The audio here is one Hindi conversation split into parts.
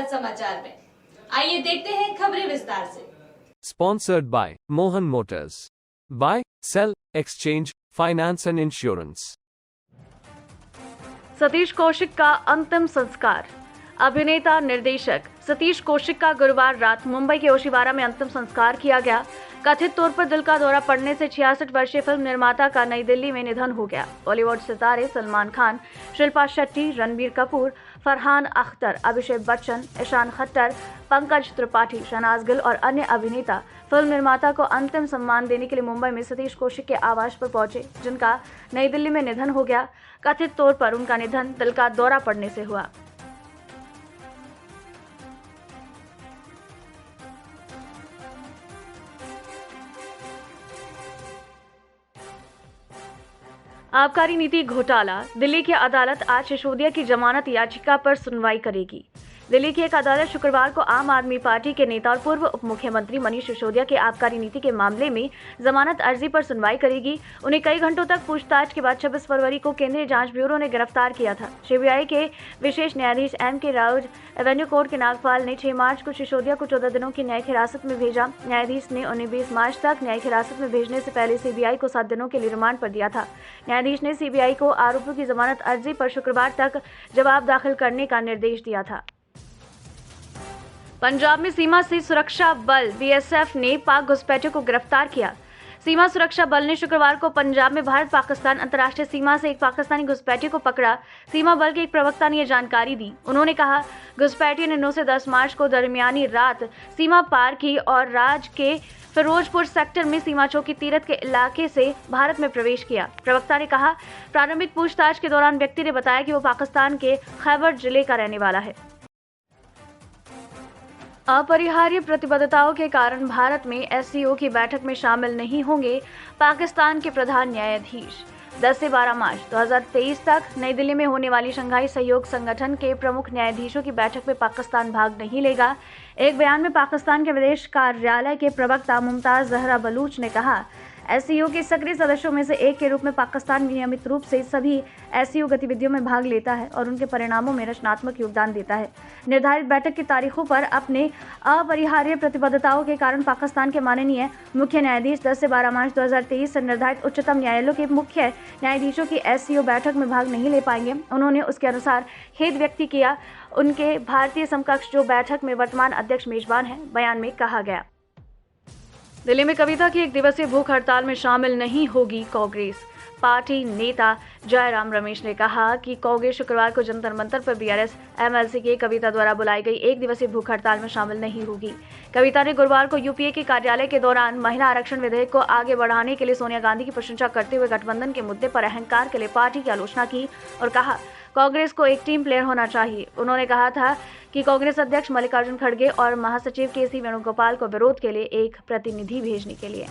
कल समाचार में। आइए देखते हैं खबरें विस्तार से। Sponsored by Mohan Motors. Buy, sell, exchange, finance and insurance. Satish Kaushik का अंतिम संस्कार। अभिनेता निर्देशक सतीश कौशिक का गुरुवार रात मुंबई के ओशिवारा में अंतिम संस्कार किया गया। कथित तौर पर दिल का दौरा पड़ने से 66 वर्षीय फिल्म निर्माता का नई दिल्ली में निधन हो गया। बॉलीवुड सितारे सलमान खान, शिल्पा शेट्टी, रणबीर कपूर, फरहान अख्तर, अभिषेक बच्चन, ईशान खट्टर, पंकज त्रिपाठी, शहनाज गिल और अन्य अभिनेता फिल्म निर्माता को अंतिम सम्मान देने के लिए मुंबई में सतीश कौशिक के आवास पर पहुंचे, जिनका नई दिल्ली में निधन हो गया। कथित तौर पर उनका निधन दिल का दौरा पड़ने से हुआ। आबकारी नीति घोटाला। दिल्ली की अदालत आज सिसोदिया की जमानत याचिका पर सुनवाई करेगी। दिल्ली की एक अदालत शुक्रवार को आम आदमी पार्टी के नेता और पूर्व उप मुख्यमंत्री मनीष सिसोदिया के आबकारी नीति के मामले में जमानत अर्जी पर सुनवाई करेगी। उन्हें कई घंटों तक पूछताछ के बाद 26 फरवरी को केंद्रीय जांच ब्यूरो ने गिरफ्तार किया था। सीबीआई के विशेष न्यायाधीश M.K. राव एवेन्यू कोर्ट के नागपाल ने 6 मार्च को सिसोदिया को 14 दिनों की न्यायिक हिरासत में भेजा। न्यायाधीश ने उन्हें 20 मार्च तक न्यायिक हिरासत में भेजने से पहले सीबीआई को 7 दिनों के लिए रिमांड पर दिया था। न्यायाधीश ने सीबीआई को आरोपियों की जमानत अर्जी पर शुक्रवार तक जवाब दाखिल करने का निर्देश दिया था। पंजाब में सीमा से सुरक्षा बल BSF ने पाक घुसपैठियों को गिरफ्तार किया। सीमा सुरक्षा बल ने शुक्रवार को पंजाब में भारत पाकिस्तान अंतर्राष्ट्रीय सीमा से एक पाकिस्तानी घुसपैठियों को पकड़ा। सीमा बल के एक प्रवक्ता ने यह जानकारी दी। उन्होंने कहा, घुसपैठियों ने 9 से 10 मार्च को दरमियानी रात सीमा पार की और राज्य के फिरोजपुर सेक्टर में सीमा चौकी तीरथ के इलाके से भारत में प्रवेश किया। प्रवक्ता ने कहा, प्रारंभिक पूछताछ के दौरान व्यक्ति ने बताया कि वो पाकिस्तान के खैबर जिले का रहने वाला है। अपरिहार्य प्रतिबद्धताओं के कारण भारत में SCO की बैठक में शामिल नहीं होंगे पाकिस्तान के प्रधान न्यायाधीश। 10 से 12 मार्च 2023 तक नई दिल्ली में होने वाली शंघाई सहयोग संगठन के प्रमुख न्यायाधीशों की बैठक में पाकिस्तान भाग नहीं लेगा। एक बयान में पाकिस्तान के विदेश कार्यालय के प्रवक्ता मुमताज जहरा बलूच ने कहा, SCO के सक्रिय सदस्यों में से एक के रूप में पाकिस्तान नियमित रूप से सभी SCO गतिविधियों में भाग लेता है और उनके परिणामों में रचनात्मक योगदान देता है। निर्धारित बैठक की तारीखों पर अपने अपरिहार्य प्रतिबद्धताओं के कारण पाकिस्तान के माननीय मुख्य न्यायाधीश 10 से 12 मार्च 2023 से निर्धारित उच्चतम न्यायालयों के मुख्य न्यायाधीशों की SCO बैठक में भाग नहीं ले पाएंगे। उन्होंने उसके अनुसार खेद व्यक्त किया। उनके भारतीय समकक्ष जो बैठक में वर्तमान अध्यक्ष मेजबान है, बयान में कहा गया। दिल्ली में कविता की 1 दिवसीय भूख हड़ताल में शामिल नहीं होगी कांग्रेस। पार्टी नेता जयराम रमेश ने कहा कि कांग्रेस शुक्रवार को जंतर मंतर पर BRS MLC के कविता द्वारा बुलाई गई 1 दिवसीय भूख हड़ताल में शामिल नहीं होगी। कविता ने गुरुवार को UPA के कार्यालय के दौरान महिला आरक्षण विधेयक को आगे बढ़ाने के लिए सोनिया गांधी की प्रशंसा करते हुए गठबंधन के मुद्दे पर अहंकार के लिए पार्टी की आलोचना की और कहा, कांग्रेस को एक टीम प्लेयर होना चाहिए। उन्होंने कहा था कि कांग्रेस अध्यक्ष मल्लिकार्जुन खड़गे और महासचिव KC वेणुगोपाल को विरोध के लिए एक प्रतिनिधि भेजने के लिए।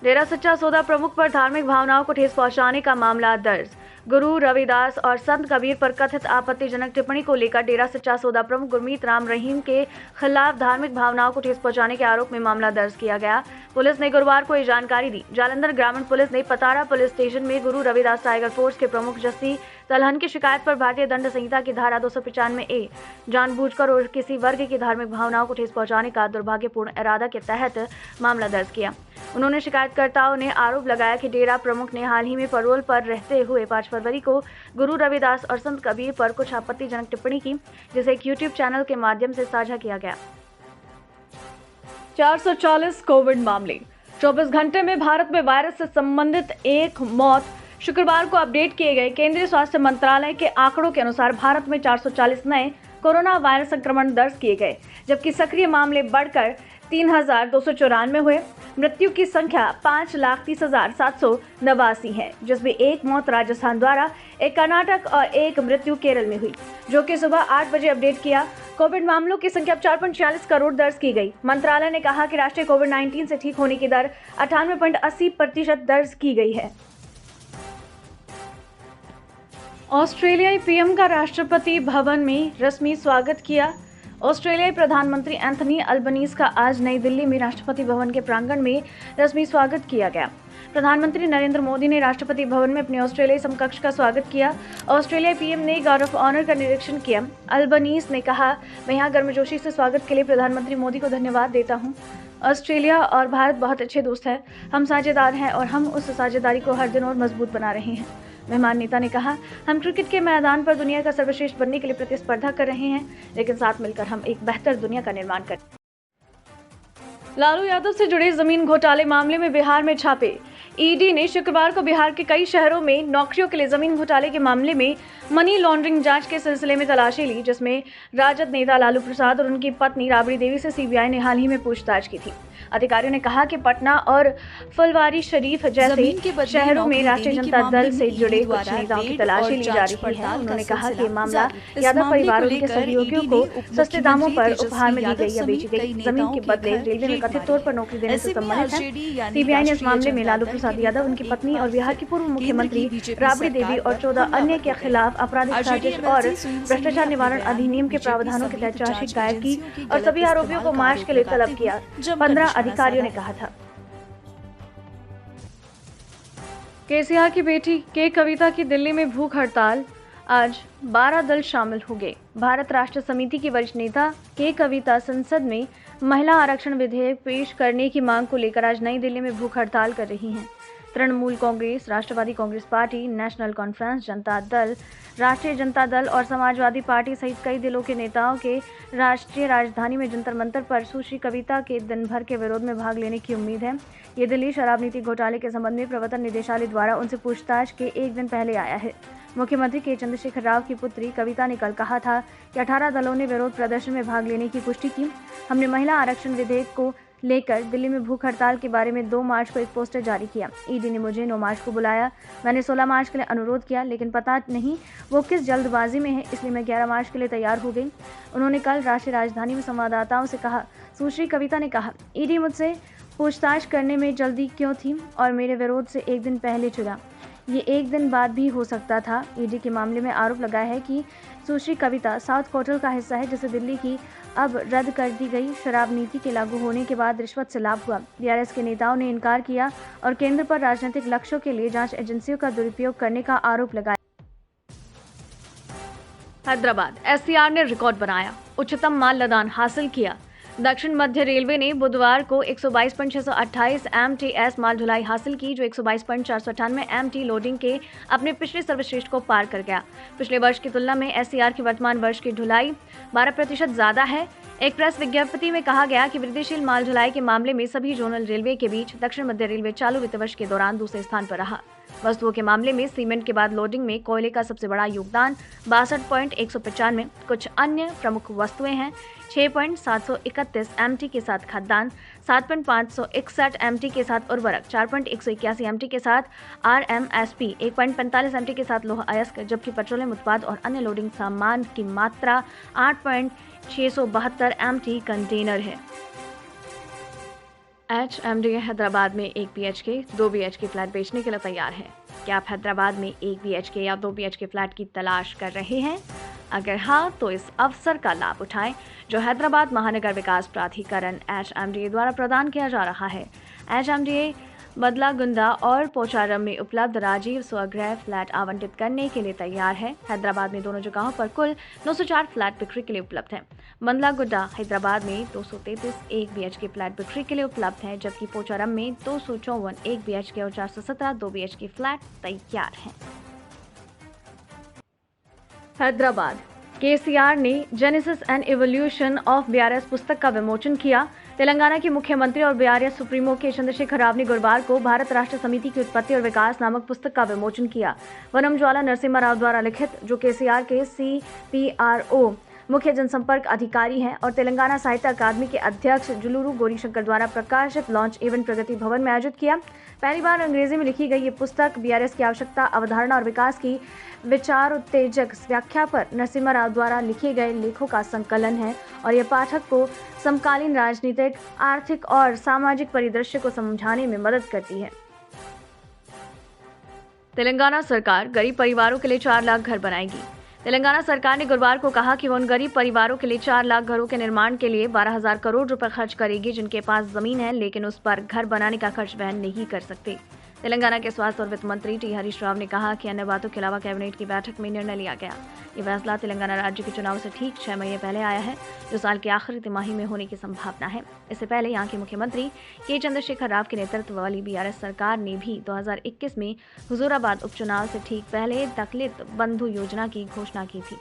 डेरा सच्चा सौदा प्रमुख पर धार्मिक भावनाओं को ठेस पहुंचाने का मामला दर्ज। गुरु रविदास और संत कबीर पर कथित आपत्तिजनक टिप्पणी को लेकर डेरा सच्चा सौदा प्रमुख गुरमीत राम रहीम के खिलाफ धार्मिक भावनाओं को ठेस पहुंचाने के आरोप में मामला दर्ज किया गया। पुलिस ने गुरुवार को ये जानकारी दी। जालंधर ग्रामीण पुलिस ने पतारा पुलिस स्टेशन में गुरु रविदास टाइगर फोर्स के प्रमुख जस्सी तलहन की शिकायत पर भारतीय दंड संहिता की धारा 295A जानबूझकर और किसी वर्ग की धार्मिक भावनाओं को ठेस पहुंचाने का दुर्भाग्यपूर्ण इरादा के तहत मामला दर्ज किया। उन्होंने शिकायतकर्ताओं ने आरोप लगाया कि डेरा प्रमुख ने हाल ही में पैरोल पर रहते हुए 5 फरवरी को गुरु रविदास और संत कबीर पर कुछ आपत्तिजनक टिप्पणी की, जिसे एक यूट्यूब चैनल के माध्यम से साझा किया गया। 440 कोविड मामले। 24 घंटे में भारत में वायरस से संबंधित 1 मौत शुक्रवार को अपडेट किए गए। केंद्रीय स्वास्थ्य मंत्रालय के आंकड़ों के अनुसार भारत में 440 नए कोरोना वायरस संक्रमण दर्ज किए गए, जबकि सक्रिय मामले बढ़कर 3,294 हुए। मृत्यु की संख्या 5,30,789 है, जिसमें 1 मौत राजस्थान द्वारा, 1 कर्नाटक और 1 मृत्यु केरल में हुई, जो कि सुबह 8 बजे अपडेट किया। कोविड मामलों की संख्या 4.46 करोड़ दर्ज की गई। मंत्रालय ने कहा कि राष्ट्रीय कोविड-19 से ठीक होने की दर 98.80% दर्ज की गई है। ऑस्ट्रेलियाई PM का राष्ट्रपति भवन में रस्मी स्वागत किया। ऑस्ट्रेलियाई प्रधानमंत्री एंथनी अल्बनीज का आज नई दिल्ली में राष्ट्रपति भवन के प्रांगण में रस्मी स्वागत किया गया। प्रधानमंत्री नरेंद्र मोदी ने राष्ट्रपति भवन में अपने ऑस्ट्रेलियाई समकक्ष का स्वागत किया। ऑस्ट्रेलियाई पीएम ने गार्ड ऑफ ऑनर का निरीक्षण किया। अल्बनीज ने कहा, मैं यहाँ गर्मजोशी से स्वागत के लिए प्रधानमंत्री मोदी को धन्यवाद देता हूँ। ऑस्ट्रेलिया और भारत बहुत अच्छे दोस्त हैं, हम साझेदार हैं और हम उस साझेदारी को हर दिन और मजबूत बना रहे हैं। मेहमान नेता ने कहा, हम क्रिकेट के मैदान पर दुनिया का सर्वश्रेष्ठ बनने के लिए प्रतिस्पर्धा कर रहे हैं, लेकिन साथ मिलकर हम एक बेहतर दुनिया का निर्माण करें। लालू यादव से जुड़े जमीन घोटाले मामले में बिहार में छापे। ईडी ने शुक्रवार को बिहार के कई शहरों में नौकरियों के लिए जमीन घोटाले के मामले में मनी लॉन्ड्रिंग जांच के सिलसिले में तलाशी ली, जिसमें राजद नेता लालू प्रसाद और उनकी पत्नी राबड़ी देवी से सीबीआई ने हाल ही में पूछताछ की थी। अधिकारियों ने कहा कि पटना और फुलवारी शरीफ जैसे शहरों में राष्ट्रीय जनता दल से जुड़े कुछ नेताओं की तलाशी ली जा रही है। उन्होंने कहा कि मामला यादव परिवार और उनके सहयोगियों को सस्ते दामों पर उपहार में दी गई या बेची गई जमीन के बदले रेलवे में कथित तौर पर नौकरी देने से संबंधित है। सीबीआई ने इस मामले में लालू प्रसाद यादव, उनकी पत्नी और बिहार की पूर्व मुख्यमंत्री राबड़ी देवी और 14 अन्य के खिलाफ आपराधिक साजिश और भ्रष्टाचार निवारण अधिनियम के प्रावधानों के तहत चार्जशीट दायर की और सभी आरोपियों को मार्च के लिए तलब किया, 15 अधिकारियों ने कहा था। केसीआर की बेटी के कविता की दिल्ली में भूख हड़ताल, आज 12 दल शामिल हो गए। भारत राष्ट्र समिति की वरिष्ठ नेता के कविता संसद में महिला आरक्षण विधेयक पेश करने की मांग को लेकर आज नई दिल्ली में भूख हड़ताल कर रही हैं। तृणमूल कांग्रेस, राष्ट्रवादी Congress party, national conference, Janata Dal, राष्ट्रीय जनता दल और समाजवादी पार्टी सहित कई दलों के नेताओं के राष्ट्रीय राजधानी में जंतर मंतर पर सुश्री कविता के दिन भर के विरोध में भाग लेने की उम्मीद है। ये दिल्ली शराब नीति घोटाले के संबंध में प्रवर्तन निदेशालय द्वारा उनसे पूछताछ के एक दिन पहले आया है। मुख्यमंत्री के चंद्रशेखर राव की पुत्री कविता ने कल कहा था कि 18 दलों ने विरोध प्रदर्शन में भाग लेने की पुष्टि की। हमने महिला आरक्षण विधेयक को लेकर दिल्ली में भूख हड़ताल के बारे में 2 मार्च को एक पोस्टर जारी किया। ईडी ने मुझे 9 मार्च को बुलाया। मैंने 16 मार्च के लिए अनुरोध किया, लेकिन पता नहीं वो किस जल्दबाजी में है, इसलिए मैं 11 मार्च के लिए तैयार हो गई। उन्होंने कल राष्ट्रीय राजधानी में संवाददाताओं से कहा। सुश्री कविता ने कहा, ईडी मुझसे पूछताछ करने में जल्दी क्यों थी और मेरे विरोध से एक दिन पहले चुना। ये एक दिन बाद भी हो सकता था। ईडी के मामले में आरोप लगाया है कि सुश्री कविता साउथ कोर्टल का हिस्सा है, जिसे दिल्ली की अब रद्द कर दी गई शराब नीति के लागू होने के बाद रिश्वत से लाभ हुआ। बीआरएस के नेताओं ने इनकार किया और केंद्र पर राजनीतिक लक्ष्यों के लिए जांच एजेंसियों का दुरुपयोग करने का आरोप लगाया। हैदराबाद, एससीआर ने रिकॉर्ड बनाया, उच्चतम माल लदान हासिल किया। दक्षिण मध्य रेलवे ने बुधवार को 122.628 MTS माल ढुलाई हासिल की, जो 122.498 MT लोडिंग के अपने पिछले सर्वश्रेष्ठ को पार कर गया। पिछले वर्ष की तुलना में एससीआर की वर्तमान वर्ष की ढुलाई 12% ज्यादा है। एक प्रेस विज्ञप्ति में कहा गया कि वृद्धिशील माल ढुलाई के मामले में सभी जोनल रेलवे के बीच दक्षिण मध्य रेलवे चालू वित्त वर्ष के दौरान दूसरे स्थान पर रहा। वस्तुओं के मामले में सीमेंट के बाद लोडिंग में कोयले का सबसे बड़ा योगदान 62.195। कुछ अन्य प्रमुख वस्तुएं हैं 6.731 MT के साथ खाद्यान्न, 7.561 MT के साथ उर्वरक, 4.181 MT के साथ RMSP, 1.45 MT के साथ लोहा अयस्क, जबकि पेट्रोलियम उत्पाद और अन्य लोडिंग सामान की मात्रा 8.672 MT कंटेनर है। HMDA हैदराबाद में 1 BHK 2 BHK फ्लैट बेचने के लिए तैयार है। क्या आप हैदराबाद में 1 BHK या 2 BHK फ्लैट की तलाश कर रहे हैं? अगर हाँ, तो इस अवसर का लाभ उठाएं जो हैदराबाद महानगर विकास प्राधिकरण HMDA द्वारा प्रदान किया जा रहा है। HMDA बदलागुंडा और पोचारम में उपलब्ध राजीव स्वगृह फ्लैट आवंटित करने के लिए तैयार है। हैदराबाद में दोनों जगहों पर कुल 904 फ्लैट बिक्री के लिए उपलब्ध हैं। बदलागुंडा हैदराबाद में 233 1 BHK फ्लैट बिक्री के लिए उपलब्ध है, जबकि पोचारम में 254 1 BHK और 417 2 BHK फ्लैट तैयार हैं। हैदराबाद, केसीआर ने genesis and evolution of BRS पुस्तक का विमोचन किया। तेलंगाना के मुख्यमंत्री और बीआरएस सुप्रीमो के चंद्रशेखर राव ने गुरुवार को भारत राष्ट्र समिति की उत्पत्ति और विकास नामक पुस्तक का विमोचन किया। वनम ज्वाला नरसिम्हा राव द्वारा लिखित, जो केसीआर के CPRO मुख्य जनसंपर्क अधिकारी हैं और तेलंगाना साहित्य अकादमी के अध्यक्ष जुलूरू गौरीशंकर द्वारा प्रकाशित लॉन्च इवेंट प्रगति भवन में आयोजित किया। पहली बार अंग्रेजी में लिखी गई ये पुस्तक बीआरएस की आवश्यकता, अवधारणा और विकास की विचार उत्तेजक व्याख्या पर नरसिम्हा राव द्वारा लिखे गए लेखों का संकलन है और यह पाठक को समकालीन राजनीतिक, आर्थिक और सामाजिक परिदृश्य को समझाने में मदद करती है। तेलंगाना सरकार गरीब परिवारों के लिए 4 लाख घर बनाएगी। तेलंगाना सरकार ने गुरुवार को कहा कि वो उन गरीब परिवारों के लिए 4 लाख घरों के निर्माण के लिए 12,000 करोड़ रुपए खर्च करेगी जिनके पास जमीन है लेकिन उस पर घर बनाने का खर्च वहन नहीं कर सकते। तेलंगाना के स्वास्थ्य और वित्त मंत्री टी हरीश राव ने कहा कि अन्य बातों के अलावा कैबिनेट की बैठक में निर्णय लिया गया। ये फैसला तेलंगाना राज्य के चुनाव से ठीक 6 महीने पहले आया है, जो साल की आखिरी तिमाही में होने की संभावना है। इससे पहले यहाँ के मुख्यमंत्री के चंद्रशेखर राव के नेतृत्व वाली बीआरएस सरकार ने भी 2021 में हुजूराबाद उपचुनाव से ठीक पहले दलित बंधु योजना की घोषणा की थी।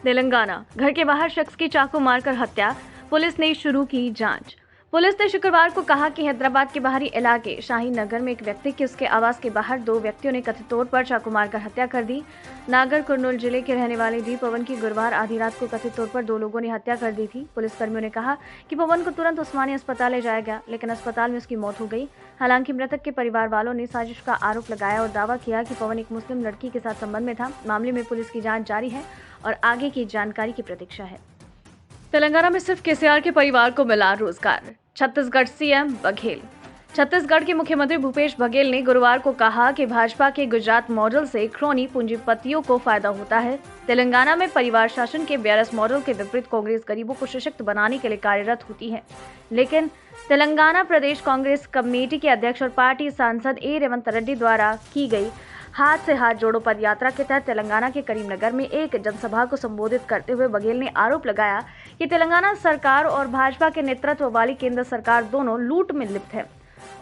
तेलंगाना, घर के बाहर शख्स की चाकू मारकर हत्या, पुलिस ने शुरू की जांच। पुलिस ने शुक्रवार को कहा कि हैदराबाद के बाहरी इलाके शाहीन नगर में एक व्यक्ति की उसके आवास के बाहर 2 व्यक्तियों ने कथित तौर पर चाकू मारकर हत्या कर दी। नागर कुर्नूल जिले के रहने वाले डी पवन की गुरुवार आधी रात को कथित तौर पर 2 लोगों ने हत्या कर दी थी। पुलिसकर्मियों ने कहा कि पवन को तुरंत उस्मानी अस्पताल ले जाया गया, लेकिन अस्पताल में उसकी मौत हो गई। हालांकि मृतक के परिवार वालों ने साजिश का आरोप लगाया और दावा किया कि पवन एक मुस्लिम लड़की के साथ संबंध में था। मामले में पुलिस की जाँच जारी है और आगे की जानकारी की प्रतीक्षा है। तेलंगाना में सिर्फ केसीआर के परिवार को मिला रोजगार, छत्तीसगढ़ सीएम बघेल। छत्तीसगढ़ के मुख्यमंत्री भूपेश बघेल ने गुरुवार को कहा कि भाजपा के गुजरात मॉडल से क्रोनी पूंजीपतियों को फायदा होता है। तेलंगाना में परिवार शासन के बीआरएस मॉडल के विपरीत कांग्रेस गरीबों को सशक्त बनाने के लिए कार्यरत होती है, लेकिन तेलंगाना प्रदेश कांग्रेस कमेटी के अध्यक्ष और पार्टी सांसद ए रेवंत रेड्डी द्वारा की गई हाथ से हाथ जोड़ो पद यात्रा के तहत तेलंगाना के करीमनगर में एक जनसभा को संबोधित करते हुए बघेल ने आरोप लगाया कि तेलंगाना सरकार और भाजपा के नेतृत्व वाली केंद्र सरकार दोनों लूट में लिप्त है।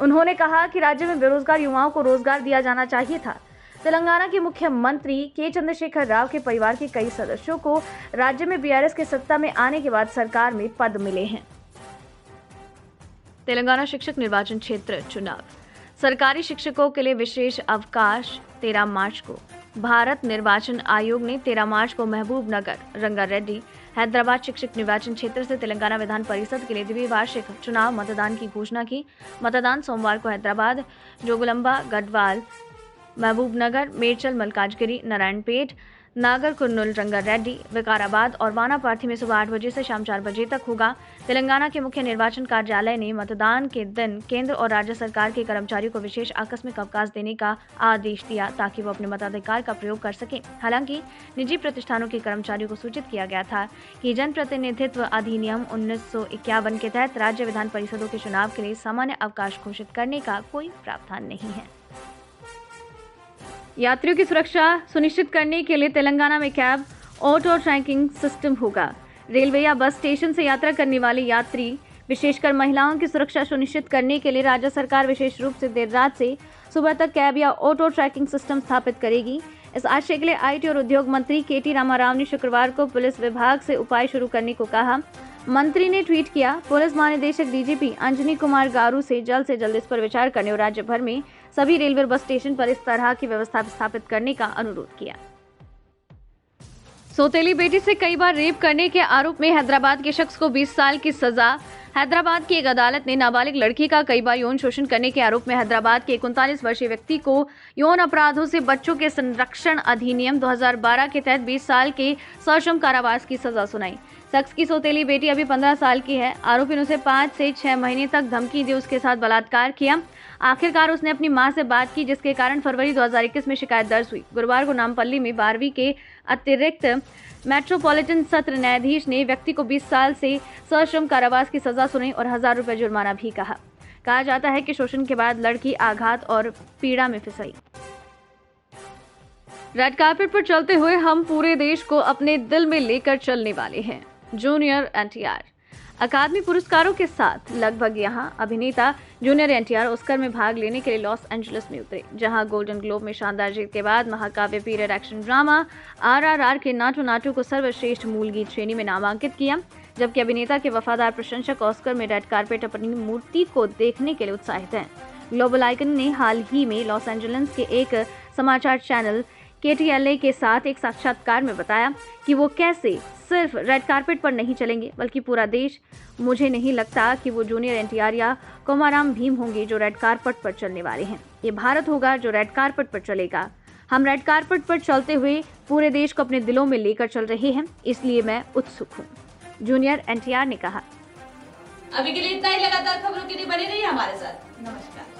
उन्होंने कहा कि राज्य में बेरोजगार युवाओं को रोजगार दिया जाना चाहिए था। तेलंगाना के मुख्यमंत्री के चंद्रशेखर राव के परिवार के कई सदस्यों को राज्य में बीआरएस के सत्ता में आने के बाद सरकार में पद मिले हैं। तेलंगाना शिक्षक निर्वाचन क्षेत्र चुनाव, सरकारी शिक्षकों के लिए विशेष अवकाश 13 मार्च को। भारत निर्वाचन आयोग ने 13 मार्च को महबूब नगर, रंगारेड्डी, हैदराबाद शिक्षक निर्वाचन क्षेत्र से तेलंगाना विधान परिषद के लिए द्विवार्षिक चुनाव मतदान की घोषणा की। मतदान सोमवार को हैदराबाद, जोगुलंबा, गढ़वाल, महबूब नगर, मेडचल, मलकाजगिरी, नारायणपेट, नागर कुर्नूल, रंगारेड्डी, विकाराबाद और वानापार्थी में सुबह 8 बजे से शाम 4 बजे तक होगा। तेलंगाना के मुख्य निर्वाचन कार्यालय ने मतदान के दिन केंद्र और राज्य सरकार के कर्मचारियों को विशेष आकस्मिक अवकाश देने का आदेश दिया ताकि वो अपने मताधिकार का प्रयोग कर सकें। हालांकि निजी प्रतिष्ठानों के कर्मचारियों को सूचित किया गया था कि जनप्रतिनिधित्व अधिनियम 1951 के तहत राज्य विधान परिषदों के चुनाव के लिए सामान्य अवकाश घोषित करने का कोई प्रावधान नहीं है। यात्रियों की सुरक्षा सुनिश्चित करने के लिए तेलंगाना में कैब ऑटो ट्रैकिंग सिस्टम होगा। रेलवे या बस स्टेशन से यात्रा करने वाले यात्री, विशेषकर महिलाओं की सुरक्षा सुनिश्चित करने के लिए राज्य सरकार विशेष रूप से देर रात से सुबह तक कैब या ऑटो ट्रैकिंग सिस्टम स्थापित करेगी। इस आशय के लिए आईटी और उद्योग मंत्री केटी रामाराव ने शुक्रवार को पुलिस विभाग से उपाय शुरू करने को कहा। मंत्री ने ट्वीट किया, पुलिस महानिदेशक डीजीपी अंजनी कुमार गारू से जल्द इस पर विचार करने और राज्य भर में सभी रेलवे बस स्टेशन पर इस तरह की व्यवस्था स्थापित करने का अनुरोध किया। सौतेली बेटी से कई बार रेप करने के आरोप में हैदराबाद के शख्स को 20 साल की सजा। हैदराबाद की एक अदालत ने नाबालिग लड़की का कई बार यौन शोषण करने के आरोप में हैदराबाद के 39 वर्षीय व्यक्ति को यौन अपराधों से बच्चों के संरक्षण अधिनियम 2012 के तहत 20 साल के सश्रम कारावास की सजा सुनाई। शख्स की सौतेली बेटी अभी 15 साल की है। आरोपी ने उसे 5 से 6 महीने तक धमकी दी, उसके साथ बलात्कार किया। आखिरकार उसने अपनी मां से बात की, जिसके कारण फरवरी 2021 में शिकायत दर्ज हुई। गुरुवार को नामपल्ली में 12वीं के अतिरिक्त मेट्रोपॉलिटन सत्र न्यायाधीश ने व्यक्ति को 20 साल से सश्रम कारावास की सजा सुनाई और 1000 रुपए जुर्माना भी कहा जाता है कि शोषण के बाद लड़की आघात और पीड़ा में फिसली। रेड कार्पेट पर चलते हुए हम पूरे देश को अपने दिल में लेकर चलने वाले हैं। जूनियर एनटीआर अकादमी पुरस्कारों के साथ लगभग यहां अभिनेता जूनियर एनटीआर ऑस्कर में भाग लेने के लिए लॉस एंजलिस में उतरे, जहां गोल्डन ग्लोब में शानदार जीत के बाद महाकाव्य पीरियड एक्शन ड्रामा आरआरआर के नाटू नाटू को सर्वश्रेष्ठ मूल गीत श्रेणी में नामांकित किया, जबकि अभिनेता के वफादार प्रशंसक ऑस्कर में रेड कार्पेट अपनी मूर्ति को देखने के लिए उत्साहित हैं। ग्लोबल आइकन ने हाल ही में लॉस एंजलिस के एक समाचार चैनल KTLA के साथ एक साक्षात्कार में बताया कि वो कैसे सिर्फ रेड कार्पेट पर नहीं चलेंगे बल्कि पूरा देश। मुझे नहीं लगता कि वो जूनियर एनटीआर या कोमाराम भीम होंगे जो रेड कार्पेट पर चलने वाले हैं। ये भारत होगा जो रेड कार्पेट पर चलेगा। हम रेड कार्पेट पर चलते हुए पूरे देश को अपने दिलों में लेकर चल रहे हैं, इसलिए मैं उत्सुक हूँ, जूनियर एनटीआर ने कहा। अभी के लिए इतना ही। लगातार खबरों के लिए बने रहिए हमारे साथ। नमस्कार।